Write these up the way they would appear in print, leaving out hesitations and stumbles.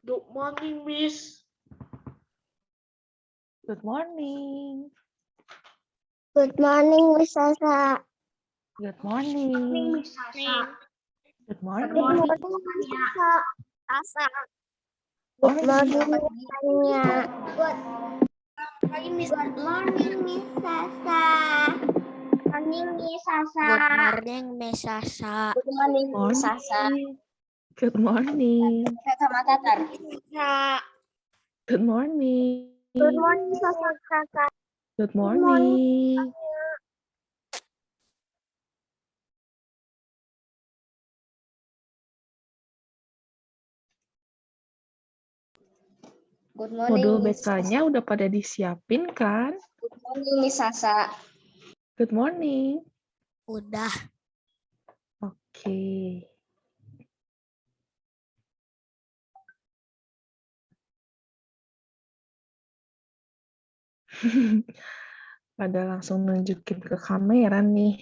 Good morning, Miss. Good morning. Good morning, Miss Sasa. Good morning. Miss Sasa. Good Good morning. morning, Miss Sasa. Good morning, Miss Tania. Good morning, Miss Sasa. Morning, Miss Sasa. Good morning, Miss Sasa. Good morning, Miss Sasa. Good morning. Sama Tatar. Good morning. Good morning, Sasa. Good morning. Good Modul morning, Miss BK-nya udah pada disiapin kan? Good morning, Miss Sasa. Good morning. Udah. Oke. Pada langsung nunjukin ke kamera nih.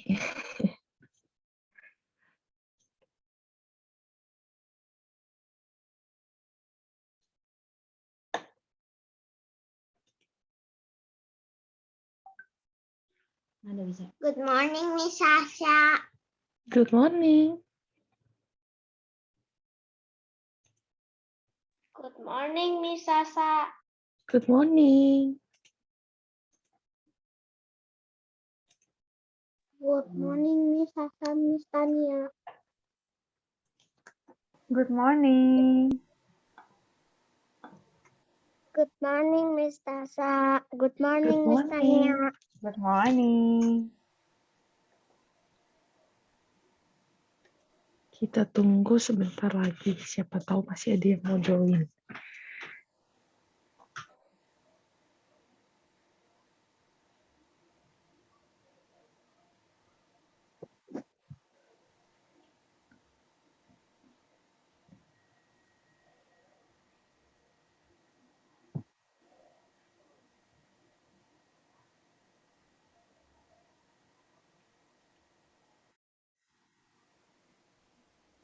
Good morning, Miss Sasa. Good morning. Good morning, Miss Sasa. Good morning. Good morning, Miss Sasa, Miss Tania. Good morning. Good morning, Miss Sasa. Good morning, Good Miss morning. Tania. Good morning. Kita tunggu sebentar lagi. Siapa tahu masih ada yang mau join.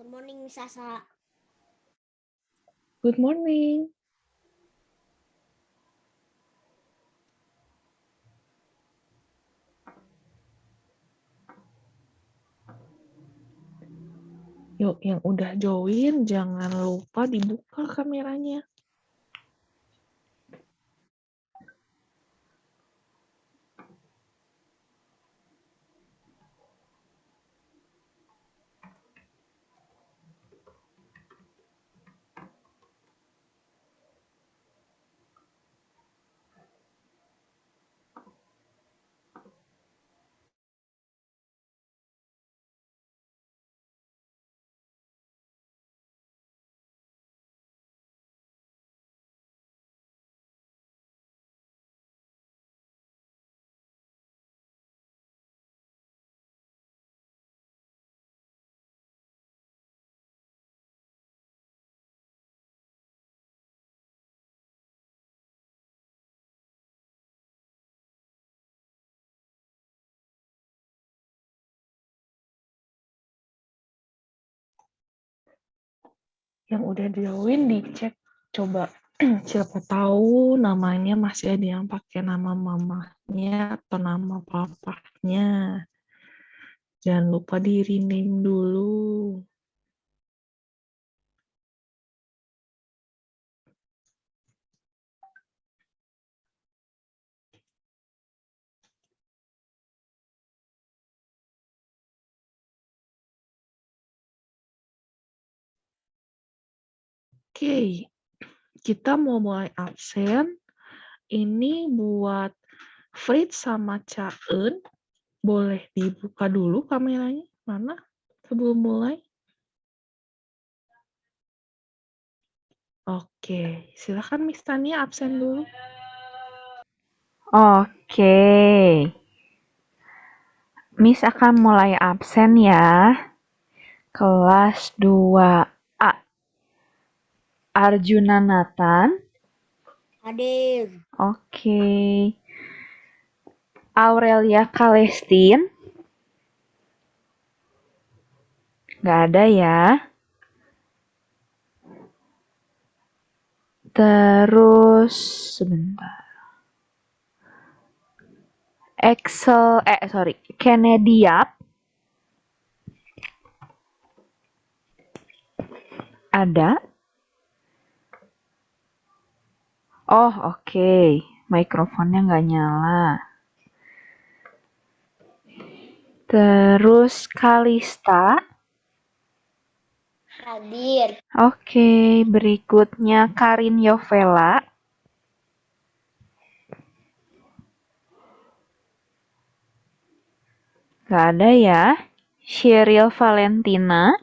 Good morning, Miss Sasa. Good morning. Yuk, yang udah join, jangan lupa dibuka kameranya. Yang udah join dicek, coba siapa tahu namanya masih ada yang pakai nama mamahnya atau nama papahnya. Jangan lupa di rename dulu. Oke, kita mau mulai absen. Ini buat Fritz sama Caen. Boleh dibuka dulu kameranya? Mana? Sebelum mulai. Oke, silakan Miss Tania absen dulu. Oke. Miss akan mulai absen ya. Kelas 2A. Arjuna Nathan. Hadir. Oke. Aurelia Kalestin. Nggak ada ya. Terus sebentar. Kennedy Yap. Ada? Oh, oke. Mikrofonnya nggak nyala. Terus Kalista. Hadir. Oke, berikutnya Karin Yovela. Nggak ada ya. Sheryl Valentina.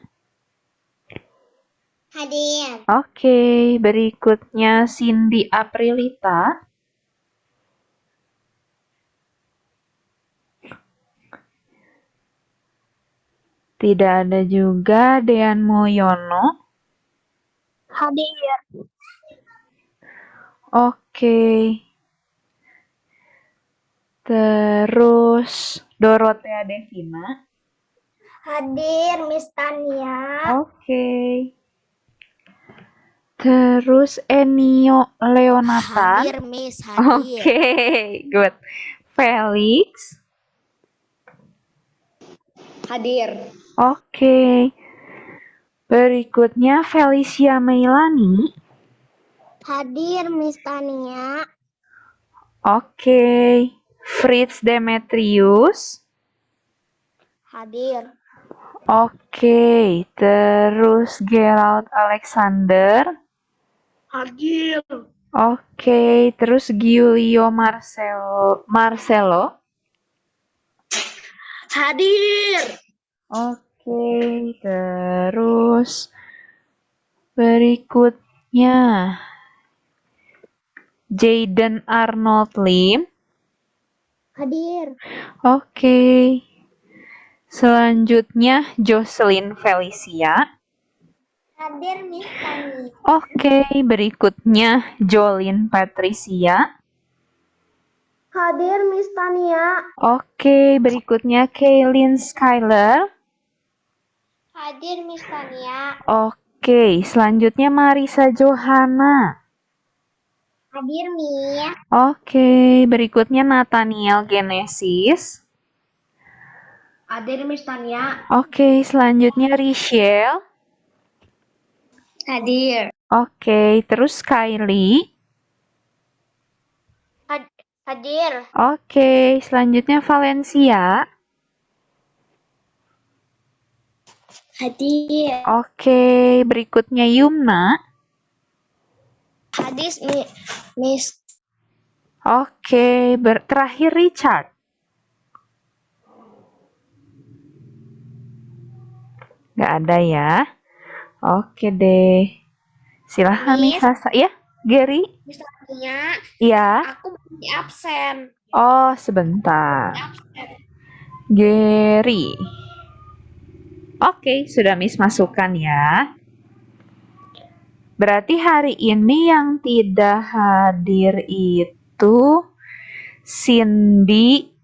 Hadir. Oke, berikutnya Cindy Aprilita. Tidak ada juga. Dean Moyono. Hadir. Oke. Terus Dorothea Devina. Hadir, Miss Tania. Oke. Terus Enio Leonatan. Hadir, Miss. Hadir. Oke, good. Felix. Hadir. Oke. Berikutnya Felicia Meilani. Hadir, Miss Tania. Oke. Fritz Demetrius. Hadir. Oke. Terus Gerald Alexander. Hadir. Oke. Terus Giulio Marcelo. Hadir. Oke. Terus berikutnya Jayden Arnold Lim. Hadir. Oke. Selanjutnya Jocelyn Felicia. Hadir, Miss Tania. Oke, berikutnya Jolin Patricia. Hadir, Miss Tania. Oke, berikutnya Kaylin Skyler. Hadir, Miss Tania. Oke, selanjutnya Marisa Johana. Hadir, Miss. Oke, berikutnya Nathaniel Genesis. Hadir Miss Tania. Oke, selanjutnya Richelle. Hadir. Oke, terus Kylie. Hadir. Oke, selanjutnya Valencia. Hadir. Oke, berikutnya Yumna. Hadir, Miss. Oke, terakhir Richard. Nggak ada ya. Oke deh. Silahkan Miss Miss. Sasa. Ya, Gary. Miss Tania, Ya. aku masih absen. Oh, sebentar. Gary. Oke, sudah Miss masukkan ya. Berarti hari ini yang tidak hadir itu Cindy,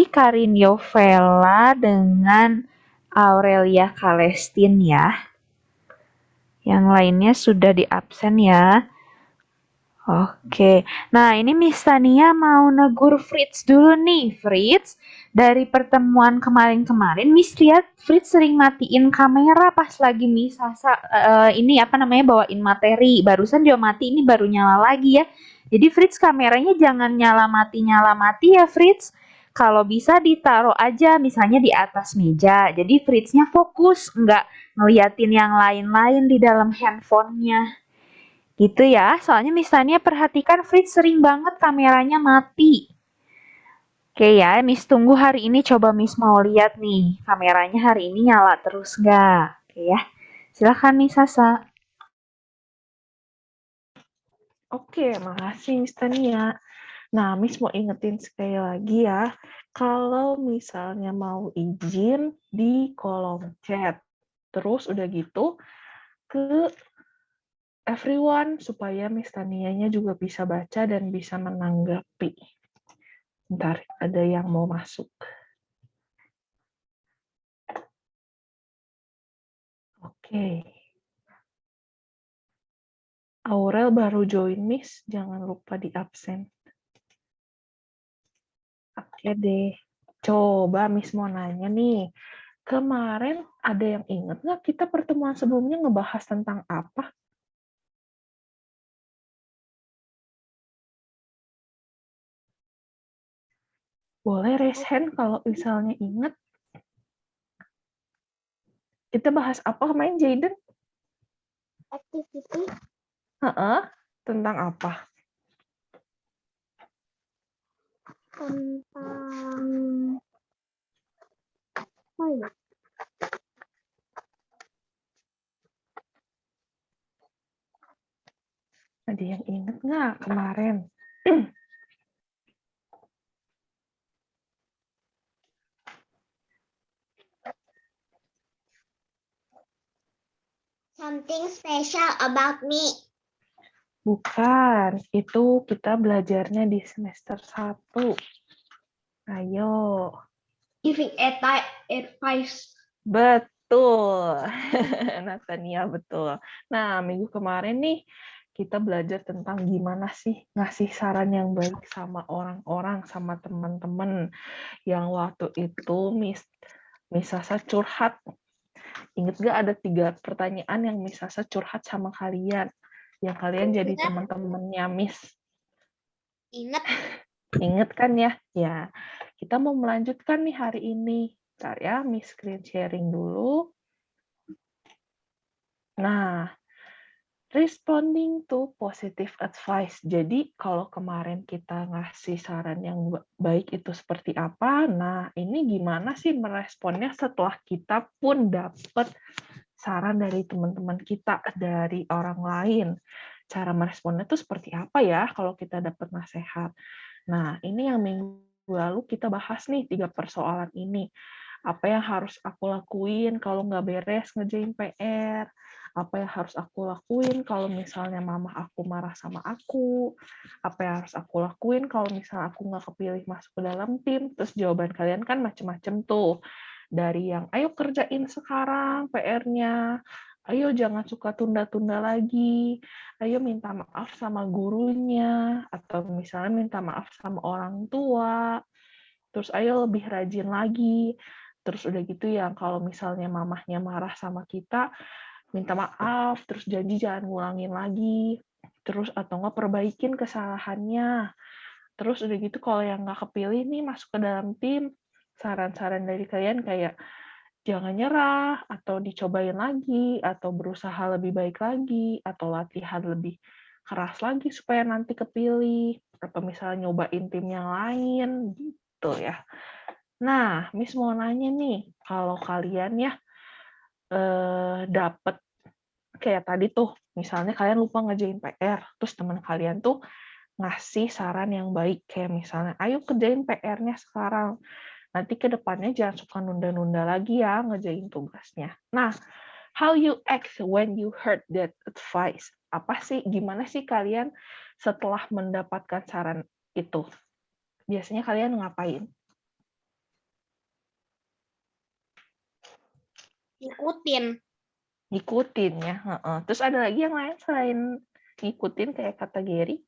Karin Yovela dengan Aurelia Kalestin ya. Yang lainnya sudah di absen ya. Oke. Nah, ini Miss Tania mau negur Fritz dulu nih. Fritz, dari pertemuan kemarin-kemarin Miss lihat Fritz sering matiin kamera pas lagi Miss Sasa bawain materi. Barusan dia mati, ini baru nyala lagi ya. Jadi Fritz kameranya jangan nyala mati ya Fritz. Kalau bisa ditaruh aja misalnya di atas meja. Jadi Fritznya fokus, nggak ngeliatin yang lain-lain di dalam handphonenya. Gitu ya, soalnya misalnya perhatikan Fritz sering banget kameranya mati. Oke ya, Miss tunggu hari ini coba Miss mau lihat nih, kameranya hari ini nyala terus nggak? Oke ya, silahkan Miss Sasa. Oke, makasih Miss Tania. Nah, Miss mau ingetin sekali lagi ya, kalau misalnya mau izin di kolom chat, terus udah gitu ke everyone supaya Miss Tanianya juga bisa baca dan bisa menanggapi. Bentar, ada yang mau masuk. Oke. Aurel baru join, Miss. Jangan lupa di absen. Oke deh. Coba Miss mau nanya nih. Kemarin ada yang ingat nggak kita pertemuan sebelumnya ngebahas tentang apa? Boleh raise hand kalau misalnya ingat. Kita bahas apa kemarin, Jayden? Activity Heeh, tentang apa? tentang apa ya? Ada yang ingat nggak kemarin? Something special about me. Bukan, itu kita belajarnya di semester 1. Ayo. Giving advice. Betul. Natania, betul. Nah, minggu kemarin nih, kita belajar tentang gimana sih ngasih saran yang baik sama orang-orang, sama teman-teman. Yang waktu itu Miss Sasa curhat. Ingat gak ada 3 pertanyaan yang Miss Sasa curhat sama kalian? Yang kalian jadi Ingat. teman-temannya Miss. Ingat. Ingat kan ya? Ya, kita mau melanjutkan nih hari ini. Bentar ya, Miss screen sharing dulu. Nah, responding to positive advice. Jadi, kalau kemarin kita ngasih saran yang baik itu seperti apa, nah ini gimana sih meresponnya setelah kita pun dapat saran dari teman-teman kita, dari orang lain. Cara meresponnya itu seperti apa ya kalau kita dapat nasihat. Nah, ini yang minggu lalu kita bahas nih 3 persoalan ini. Apa yang harus aku lakuin kalau nggak beres ngerjain PR? Apa yang harus aku lakuin kalau misalnya mama aku marah sama aku? Apa yang harus aku lakuin kalau misalnya aku nggak kepilih masuk ke dalam tim? Terus jawaban kalian kan macem-macem tuh. Dari yang, ayo kerjain sekarang PR-nya, ayo jangan suka tunda-tunda lagi, ayo minta maaf sama gurunya, atau misalnya minta maaf sama orang tua, terus ayo lebih rajin lagi. Terus udah gitu ya, kalau misalnya mamahnya marah sama kita, minta maaf, terus janji jangan ngulangin lagi, terus atau nggak perbaikin kesalahannya. Terus udah gitu kalau yang nggak kepilih nih masuk ke dalam tim, saran-saran dari kalian kayak jangan nyerah, atau dicobain lagi, atau berusaha lebih baik lagi, atau latihan lebih keras lagi supaya nanti kepilih, atau misalnya nyobain tim yang lain, gitu ya. Nah, Miss mau nanya nih, kalau kalian ya dapat kayak tadi tuh, misalnya kalian lupa ngerjain PR, terus teman kalian tuh ngasih saran yang baik, kayak misalnya, ayo kerjain PR-nya sekarang, nanti ke depannya jangan suka nunda-nunda lagi ya ngerjain tugasnya. Nah, how you act when you heard that advice? Apa sih, gimana sih kalian setelah mendapatkan saran itu? Biasanya kalian ngapain? Ngikutin ya. Terus ada lagi yang lain selain ngikutin kayak kata Gary?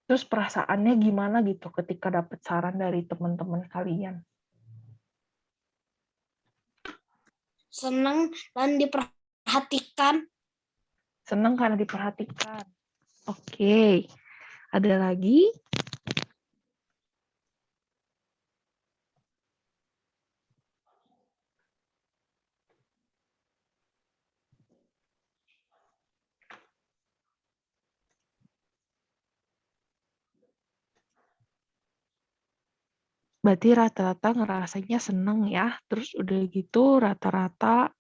Terus perasaannya gimana gitu ketika dapat saran dari teman-teman kalian? Senang dan diperhatikan. Senang karena diperhatikan. Oke. Ada lagi? Berarti rata-rata ngerasanya seneng ya. Terus udah gitu rata-rata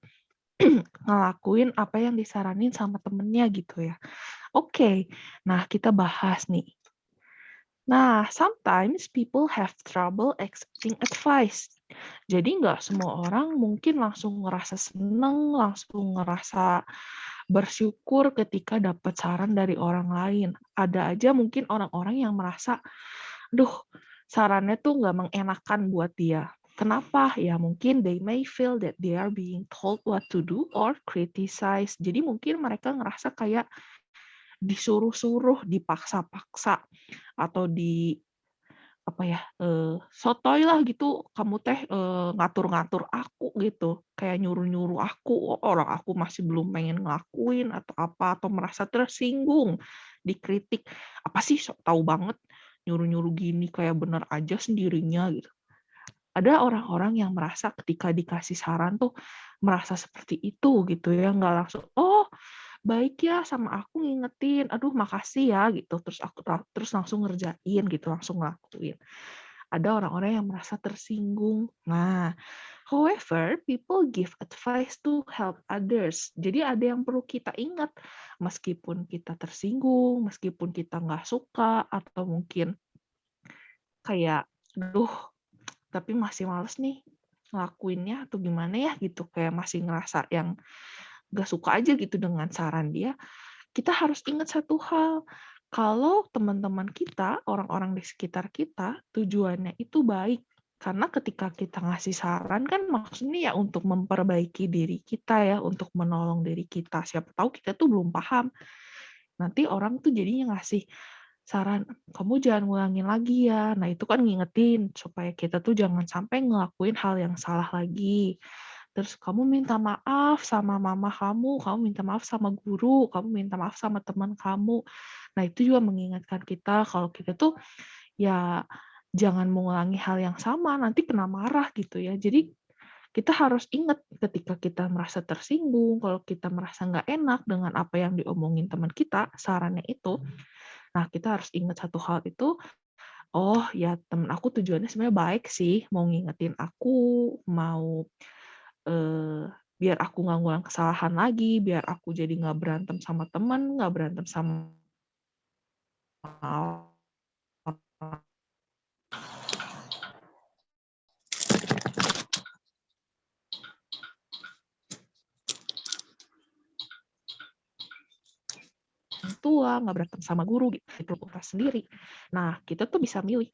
ngelakuin apa yang disaranin sama temennya gitu ya. Oke, nah kita bahas nih. Nah, sometimes people have trouble accepting advice. Jadi nggak semua orang mungkin langsung ngerasa seneng, langsung ngerasa bersyukur ketika dapat saran dari orang lain. Ada aja mungkin orang-orang yang merasa, duh, sarannya tuh nggak mengenakan buat dia. Kenapa? Ya mungkin they may feel that they are being told what to do or criticized. Jadi mungkin mereka ngerasa kayak disuruh-suruh, dipaksa-paksa, atau sotoy lah gitu, kamu teh ngatur-ngatur aku gitu, kayak nyuruh-nyuruh aku, orang aku masih belum pengen ngelakuin atau apa, atau merasa tersinggung, dikritik, apa sih sok tahu banget, nyuruh-nyuruh gini kayak bener aja sendirinya gitu. Ada orang-orang yang merasa ketika dikasih saran tuh merasa seperti itu gitu ya, nggak langsung, oh baik ya sama aku ngingetin, aduh makasih ya gitu, terus langsung ngerjain gitu, langsung ngelakuin. Ada orang-orang yang merasa tersinggung. Nah, however, people give advice to help others. Jadi ada yang perlu kita ingat, meskipun kita tersinggung, meskipun kita nggak suka, atau mungkin kayak, aduh, tapi masih males nih ngelakuinnya atau gimana ya gitu, kayak masih ngerasa yang gak suka aja gitu dengan saran dia, kita harus ingat satu hal, kalau teman-teman kita, orang-orang di sekitar kita, tujuannya itu baik. Karena ketika kita ngasih saran kan maksudnya ya untuk memperbaiki diri kita ya, untuk menolong diri kita. Siapa tahu kita tuh belum paham. Nanti orang tuh jadinya ngasih saran, kamu jangan ngulangin lagi ya. Nah, itu kan ngingetin supaya kita tuh jangan sampai ngelakuin hal yang salah lagi. Terus kamu minta maaf sama mama kamu minta maaf sama guru, kamu minta maaf sama teman kamu. Nah, itu juga mengingatkan kita kalau kita tuh ya jangan mengulangi hal yang sama, nanti kena marah gitu ya. Jadi kita harus ingat ketika kita merasa tersinggung, kalau kita merasa nggak enak dengan apa yang diomongin teman kita, sarannya itu, nah, kita harus ingat satu hal itu, oh ya temen aku tujuannya sebenarnya baik sih, mau ngingetin aku, mau biar aku nggak ngulang kesalahan lagi, biar aku jadi nggak berantem sama teman, nggak berantem sama orang tua, nggak berantem sama guru gitu, itu kita sendiri. Nah, kita tuh bisa milih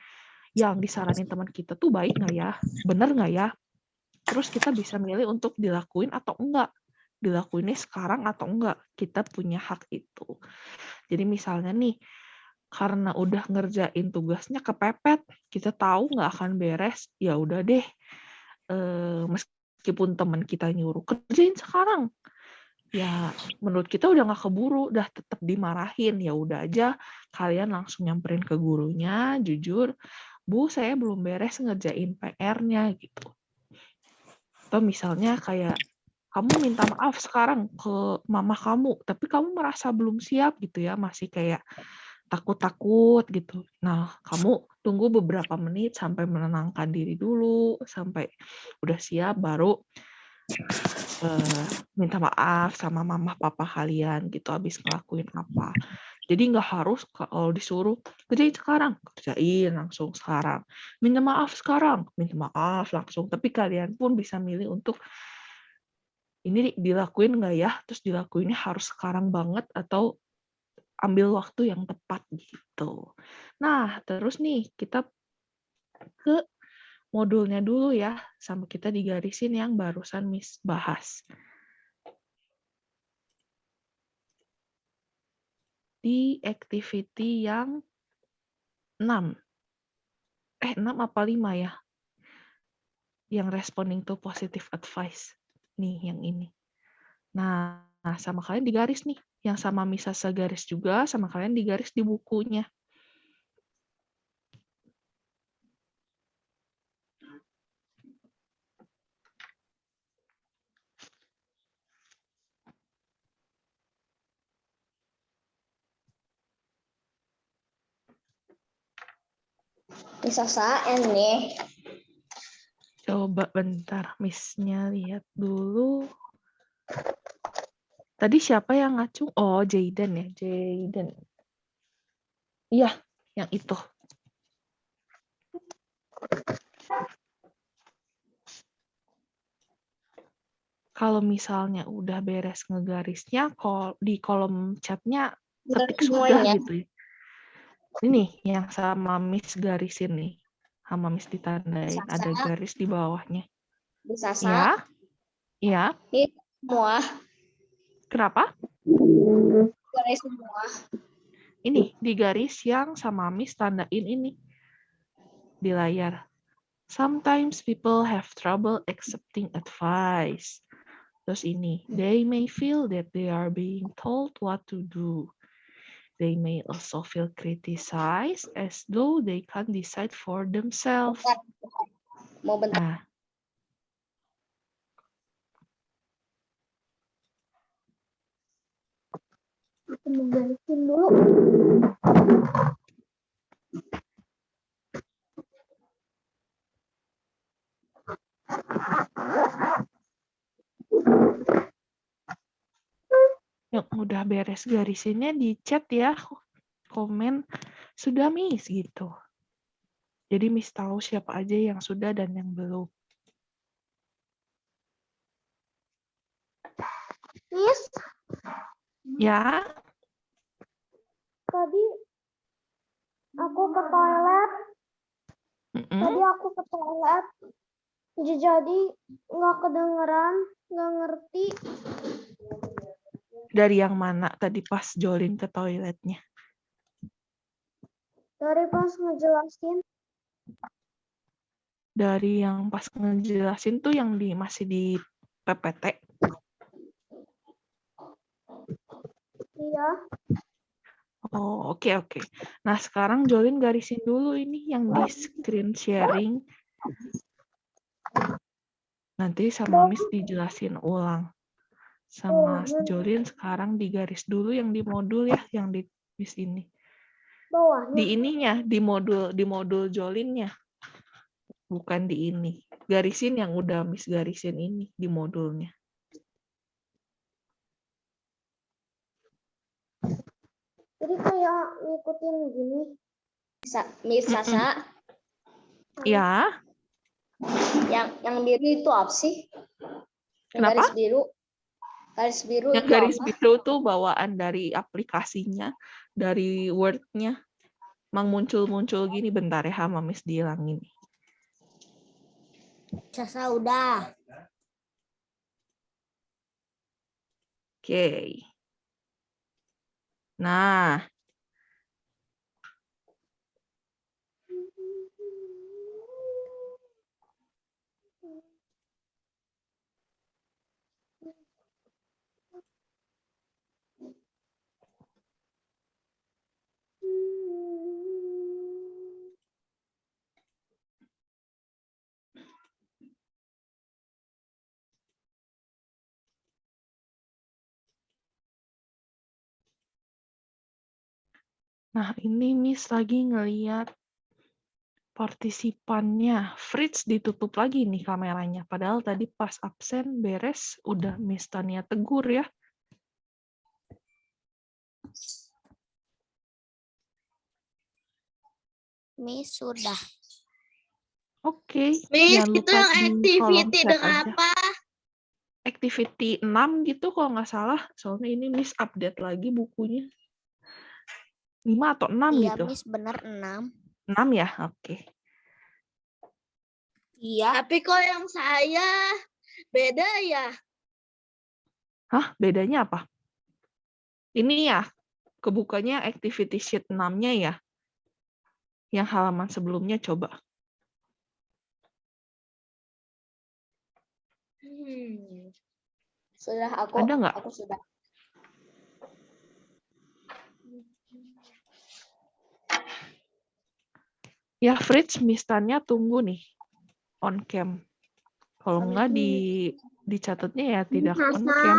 yang disaranin teman kita tuh baik nggak ya, bener nggak ya, terus kita bisa milih untuk dilakuin atau enggak, dilakuinnya sekarang atau enggak, kita punya hak itu. Jadi misalnya nih, karena udah ngerjain tugasnya kepepet, kita tahu nggak akan beres, ya udah deh, meskipun teman kita nyuruh kerjain sekarang, ya menurut kita udah nggak keburu, udah tetap dimarahin, ya udah aja kalian langsung nyamperin ke gurunya, jujur, Bu, saya belum beres ngerjain PR-nya gitu. Atau misalnya kayak kamu minta maaf sekarang ke mama kamu, tapi kamu merasa belum siap gitu ya, masih kayak takut-takut gitu. Nah, kamu tunggu beberapa menit sampai menenangkan diri dulu, sampai udah siap baru minta maaf sama mama papa kalian gitu habis ngelakuin apa. Jadi nggak harus kalau disuruh kerjain sekarang, kerjain langsung sekarang. Minta maaf sekarang, minta maaf langsung. Tapi kalian pun bisa milih untuk ini dilakuin nggak ya, terus dilakuinnya harus sekarang banget atau ambil waktu yang tepat gitu. Nah, terus nih kita ke modulnya dulu ya, sama kita digarisin yang barusan Miss bahas. Di activity yang 6. 6 apa 5 ya? Yang responding to positive advice. Nih, yang ini. Nah, sama kalian digaris nih. Yang sama Misa segaris juga, sama kalian digaris di bukunya. Bisa nih. Coba bentar, Miss-nya lihat dulu. Tadi siapa yang ngacung? Oh, Jayden ya, Jayden. Iya, yang itu. Kalau misalnya udah beres ngegarisnya, di kolom chatnya ketik sudah gitu ya. Ini yang sama Miss garisin nih. Sama Miss ditandain, ada Sasa. garis di bawahnya. Bisa Ya, ya. Ini semua. Kenapa? Garis semua. Ini di garis yang sama Miss tandain ini di layar. Sometimes people have trouble accepting advice. Terus ini, they may feel that they are being told what to do. They may also feel criticized as though they can't decide for themselves. Mau bentar. Nah, Aku mau garisin dulu. yang udah beres garisinnya di chat ya, komen sudah Miss gitu. Jadi Miss tahu siapa aja yang sudah dan yang belum. Miss, Ya, tadi aku ke toilet. Tadi aku ke toilet. Jadi nggak kedengeran, nggak ngerti. dari yang mana tadi pas Jolin ke toiletnya? Dari pas ngejelasin. Dari yang pas ngejelasin tuh yang masih di PPT. Iya. Oh, oke. Nah, sekarang Jolin garisin dulu ini yang di screen sharing. Nanti sama Miss dijelasin ulang. Sama Jolin sekarang digaris dulu yang di modul ya, yang di Miss ini. Bawahnya. Di ininya, di modul Jolinnya. Bukan di ini. Garisin yang udah Miss garisin ini di modulnya. Jadi kayak ngikutin gini. Miss Sasa. Ya, Yang biru itu apa sih? Yang Kenapa? Garis biru. Garis biru yang itu garis apa? biru tuh bawaan dari aplikasinya, dari Word-nya. Mang muncul-muncul gini, bentar ya, sama Miss dihilangin. Sasa udah. Oke. Nah, ini Miss lagi ngeliat partisipannya. Fritz ditutup lagi nih kameranya. Padahal tadi pas absen beres, udah Miss Tania tegur ya. Miss sudah. Oke. Miss, Jangan itu lupa yang di activity kolom chat dengan aja. apa? Activity 6 gitu kalau nggak salah. Soalnya ini Miss update lagi bukunya. 5 atau 6 Iya, gitu. Miss bener 6. 6 ya? Oke. Iya. Tapi kok yang saya beda ya? Hah? Bedanya apa? Ini ya, kebukanya activity sheet 6-nya ya. Yang halaman sebelumnya coba. Sudah Ada nggak? Aku sudah. Ya, Fritz, Miss Tania tunggu nih on cam. Kalau nggak dicatatnya ya tidak on cam.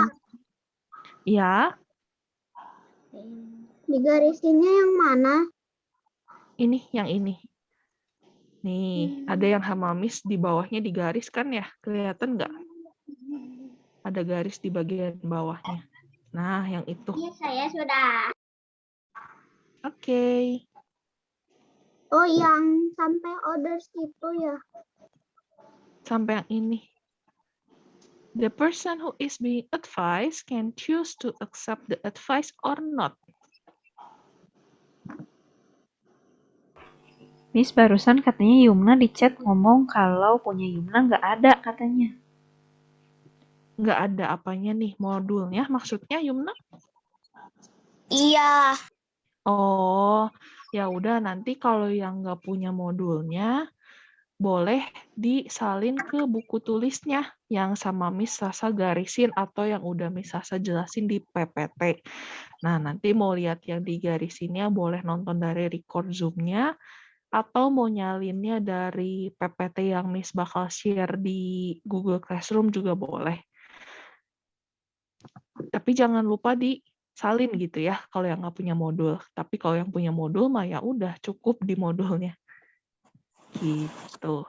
Ya, Digarisinnya yang mana? ini yang ini. Nih, ada yang sama Miss di bawahnya digaris kan ya? Kelihatan nggak? Ada garis di bagian bawahnya. Nah, yang itu. Saya sudah. Oke. Oh, yang sampai orders itu ya. Sampai yang ini. The person who is being advised can choose to accept the advice or not. Miss barusan katanya Yumna di chat ngomong kalau punya Yumna nggak ada katanya. Nggak ada apanya nih modulnya maksudnya Yumna? Iya. Oh, ya udah nanti kalau yang nggak punya modulnya boleh disalin ke buku tulisnya yang sama Miss Sasa garisin atau yang udah Miss Sasa jelasin di PPT. Nah, nanti mau lihat yang digarisinnya boleh nonton dari record Zoom-nya atau mau nyalinnya dari PPT yang Miss bakal share di Google Classroom juga boleh. Tapi jangan lupa disalin gitu ya kalau yang nggak punya modul. Tapi kalau yang punya modul mah ya udah cukup di modulnya. Gitu.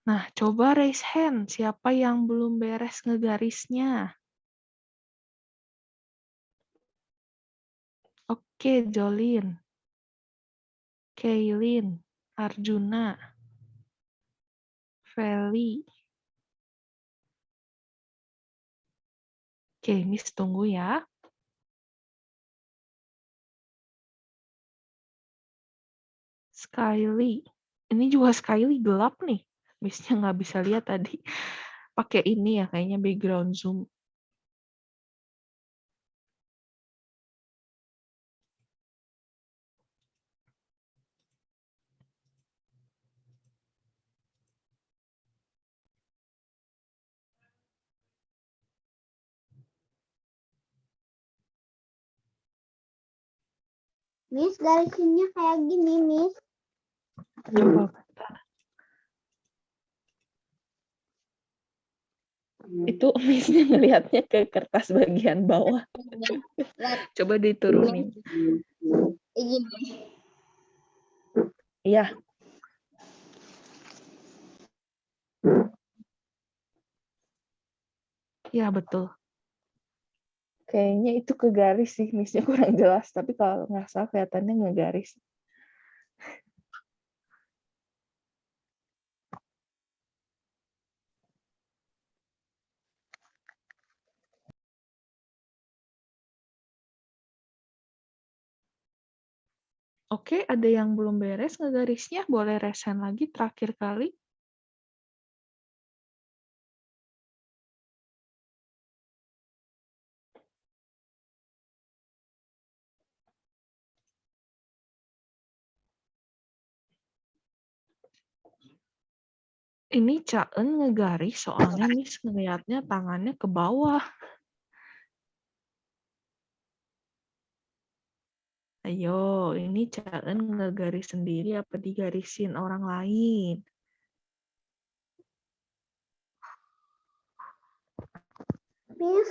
Nah, coba raise hand. Siapa yang belum beres ngegarisnya? Oke, Jolin. Kaylin. Arjuna. Feli. Oke, Miss tunggu ya. Skyly. Ini juga Skyly gelap nih. Miss-nya nggak bisa lihat tadi. Pakai ini ya, kayaknya background Zoom. Miss, garisinnya kayak gini, Miss. Coba bentar. Itu Miss-nya ngelihatnya ke kertas bagian bawah. Coba diturunin. Gini. Iya. Iya, betul. Kayaknya itu ke garis sih, Miss-nya kurang jelas. Tapi kalau nggak salah kelihatannya ngegaris. Oke, ada yang belum beres ngegarisnya? Boleh resen lagi terakhir kali. Ini Caen ngegaris soalnya Miss ngelihatnya tangannya ke bawah. Ayo, ini Caen ngegaris sendiri apa digarisin orang lain? Miss,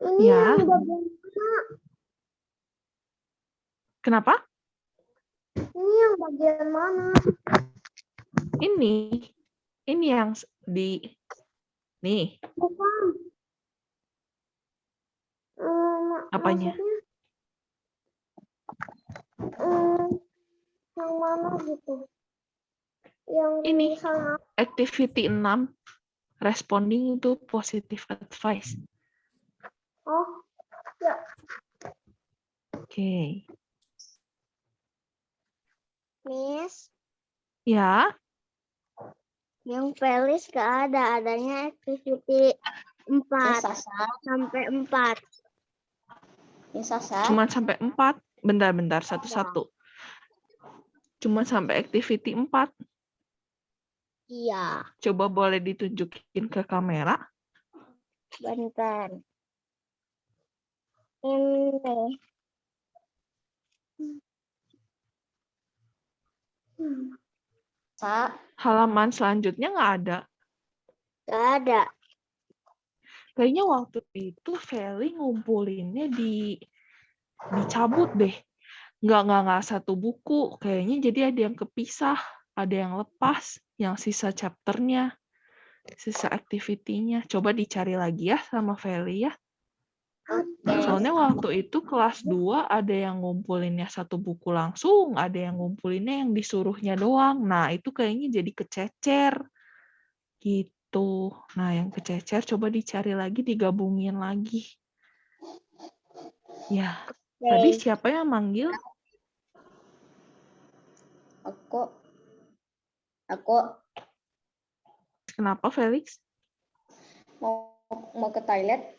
ini Ya. yang bagian mana? Kenapa? Ini yang bagian mana? Ini yang di nih. Bukan. Apanya? Maksudnya, yang mana gitu? Yang Ini. tulisan apa? Activity 6. Responding to positive advice. Oh, ya. Oke. Miss, Ya. yang Felis gak ada, adanya activity 4 Miss Sasa. sampai 4. Miss Sasa. Cuma sampai 4. Bentar, satu-satu. Cuma sampai activity 4. Iya. Coba boleh ditunjukin ke kamera. Bentar. Ini. Sa. Halaman selanjutnya nggak ada. Gak ada. Kayaknya waktu itu Feli ngumpulinnya dicabut deh. Nggak satu buku. Kayaknya jadi ada yang kepisah. Ada yang lepas. Yang sisa chapternya. Sisa activity-nya. Coba dicari lagi ya sama Feli ya. Soalnya waktu itu kelas 2 ada yang ngumpulinnya satu buku langsung, ada yang ngumpulinnya yang disuruhnya doang. Nah, itu kayaknya jadi kececer. Gitu. Nah, yang kececer coba dicari lagi, digabungin lagi. Ya, tadi Oke. siapa yang manggil? Aku Kenapa, Felix? mau ke toilet.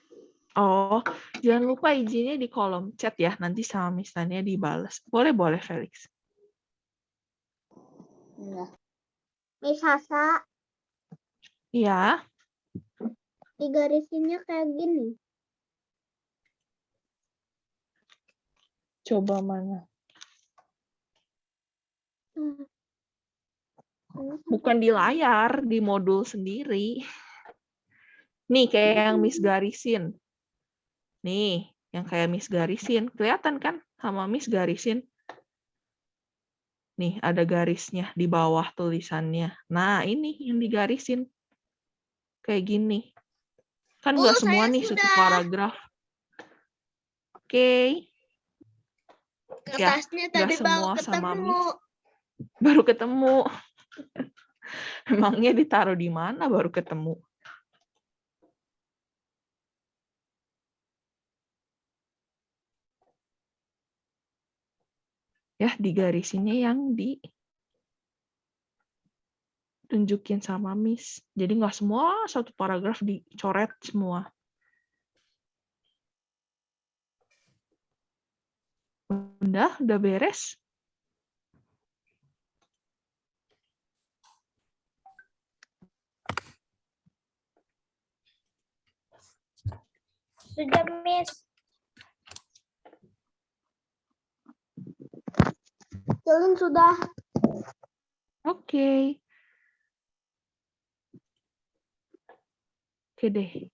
Oh, jangan lupa izinnya di kolom chat ya. Nanti sama Miss Tania dibales. Boleh, Felix. Nah, Miss Sasa, Iya, digarisinnya kayak gini. coba mana? Bukan di layar, di modul sendiri. Nih, kayak yang Miss garisin. Nih, yang kayak Miss garisin. Kelihatan kan sama Miss garisin? Nih, ada garisnya di bawah tulisannya. Nah, ini yang digarisin. Kayak gini. Kan nggak semua saya nih satu sudah. paragraf. Oke. Ya, Kertasnya nggak tadi baru semua sama ketemu. Miss. Baru ketemu. Emangnya ditaruh di mana baru ketemu? Ya, digarisinnya yang ditunjukin sama Miss. Jadi nggak semua satu paragraf dicoret semua. Udah beres? Sudah, Miss. Jalan sudah. Oke. Oke deh.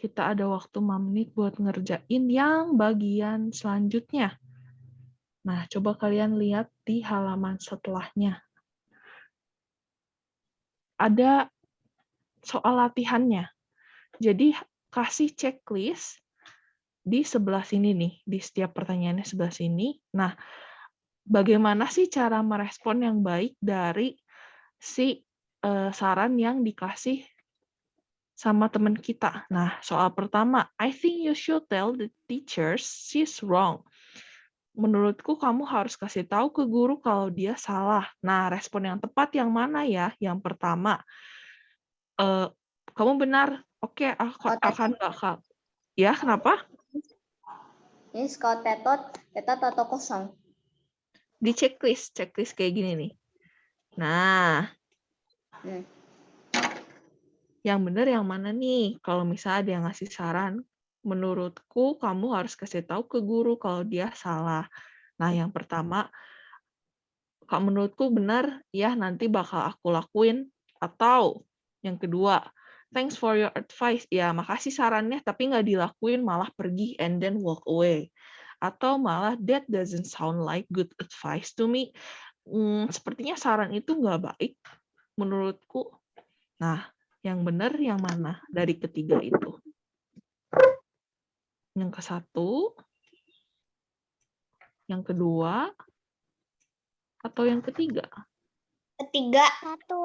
Kita ada waktu 5 menit buat ngerjain yang bagian selanjutnya. Nah, coba kalian lihat di halaman setelahnya. Ada soal latihannya. Jadi, kasih checklist di sebelah sini nih, di setiap pertanyaannya sebelah sini. Nah, bagaimana sih cara merespon yang baik dari si saran yang dikasih sama teman kita. Nah, soal pertama, I think you should tell the teachers she's wrong. Menurutku kamu harus kasih tahu ke guru kalau dia salah. Nah, respon yang tepat yang mana ya? Yang pertama, kamu benar. Oke, aku akan bakal. Ya, kenapa? ini kalau tetot atau kosong. Di checklist kayak gini nih. Nah, yang benar yang mana nih? Kalau misalnya dia ngasih saran, menurutku kamu harus kasih tahu ke guru kalau dia salah. Nah, yang pertama, kalau menurutku benar, ya nanti bakal aku lakuin. Atau yang kedua, thanks for your advice. Ya, makasih sarannya, tapi nggak dilakuin, malah pergi and then walk away. Atau malah, that doesn't sound like good advice to me. Sepertinya saran itu nggak baik menurutku. Nah, yang benar yang mana dari ketiga itu? Yang ke satu, yang kedua, atau yang ketiga? Ketiga. Satu.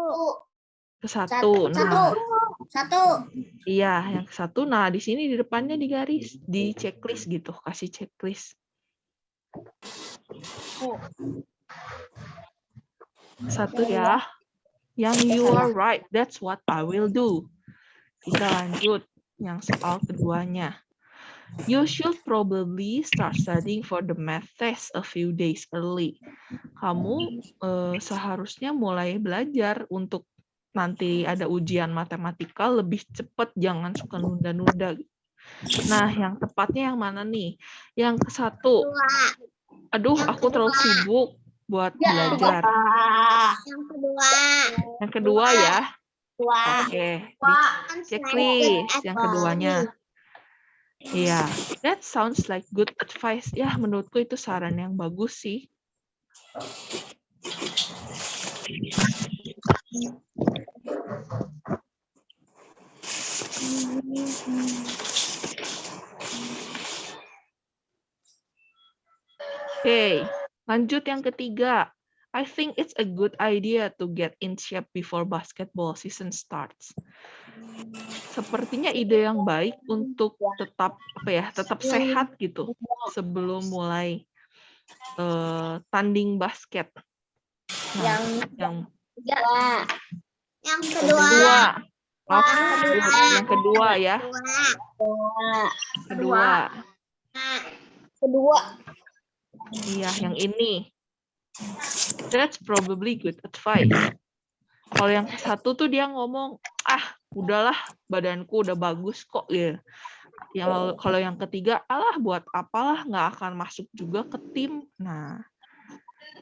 Ke satu. Nah, Satu. iya, yang ke satu. Nah, di sini di depannya digaris, di checklist gitu, kasih checklist. Satu ya. Yang you are right, that's what I will do. Kita lanjut yang soal keduanya. You should probably start studying for the math test a few days early. Kamu seharusnya mulai belajar untuk nanti ada ujian matematika lebih cepat, jangan suka nunda-nunda. Nah, yang tepatnya yang mana nih? Yang ke satu. Aduh, aku terlalu sibuk buat belajar. Yang kedua. Yang kedua ya. Oke, di checklist yang keduanya. Iya, that sounds like good advice. Ya, menurutku itu saran yang bagus sih. Oke, lanjut yang ketiga. I think it's a good idea to get in shape before basketball season starts. Sepertinya ide yang baik untuk tetap tetap sehat gitu sebelum mulai tanding basket. Nah, yang Yang kedua, yang kedua ya. Kedua. Iya, yang ini. That's probably good advice. Kalau yang ke satu tuh dia ngomong, udahlah badanku udah bagus kok ya. Kalau yang ketiga, alah buat apalah nggak akan masuk juga ke tim. Nah,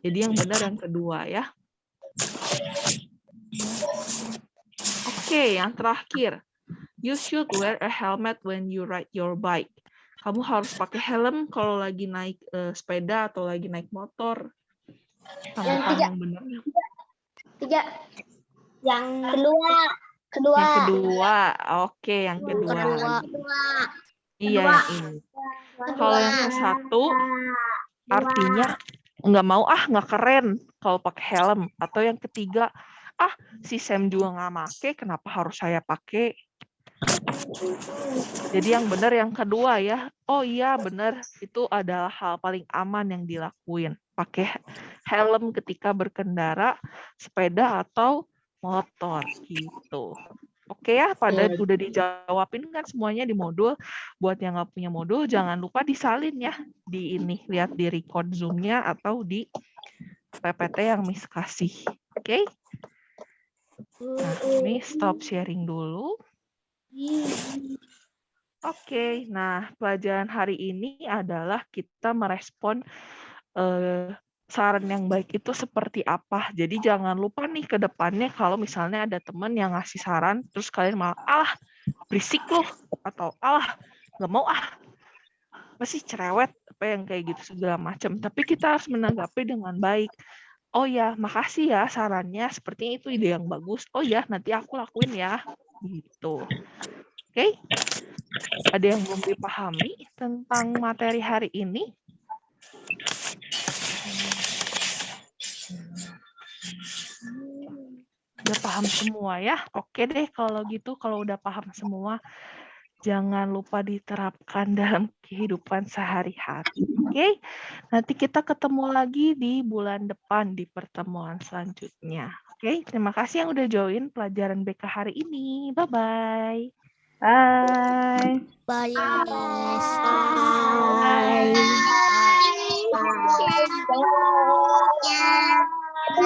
jadi yang benar yang kedua ya. Oke, yang terakhir. You should wear a helmet when you ride your bike. Kamu harus pakai helm kalau lagi naik sepeda atau lagi naik motor. Tambahkan yang benar. 3. Yang Kedua. Yang kedua. Oke, yang kedua. Iya, yang ini. Kalau yang ke satu, artinya nggak mau, nggak keren kalau pakai helm. Atau yang ketiga, si Sam juga nggak pakai, kenapa harus saya pakai? Jadi yang benar yang kedua ya. Oh iya benar, itu adalah hal paling aman yang dilakuin. Pakai helm ketika berkendara, sepeda atau motor gitu. Oke ya, pada udah dijawabin kan semuanya di modul. Buat yang nggak punya modul, jangan lupa disalin ya. Di ini, lihat di record Zoom-nya atau di PPT yang Miss kasih. Oke? Nah, ini stop sharing dulu. Oke, nah pelajaran hari ini adalah kita merespon saran yang baik itu seperti apa. Jadi jangan lupa nih ke depannya kalau misalnya ada teman yang ngasih saran, terus kalian malah, berisik loh, atau nggak mau masih cerewet, apa yang kayak gitu segala macam. Tapi kita harus menanggapi dengan baik. Oh ya, makasih ya sarannya, sepertinya itu ide yang bagus. Oh ya, nanti aku lakuin ya. Gitu. Oke? Ada yang belum dipahami tentang materi hari ini? Udah paham semua ya? Oke deh kalau gitu, kalau udah paham semua, jangan lupa diterapkan dalam kehidupan sehari-hari. Oke? Nanti kita ketemu lagi di bulan depan di pertemuan selanjutnya. Oke? Terima kasih yang udah join pelajaran BK hari ini. Bye-bye. Bye. Bye. Bye.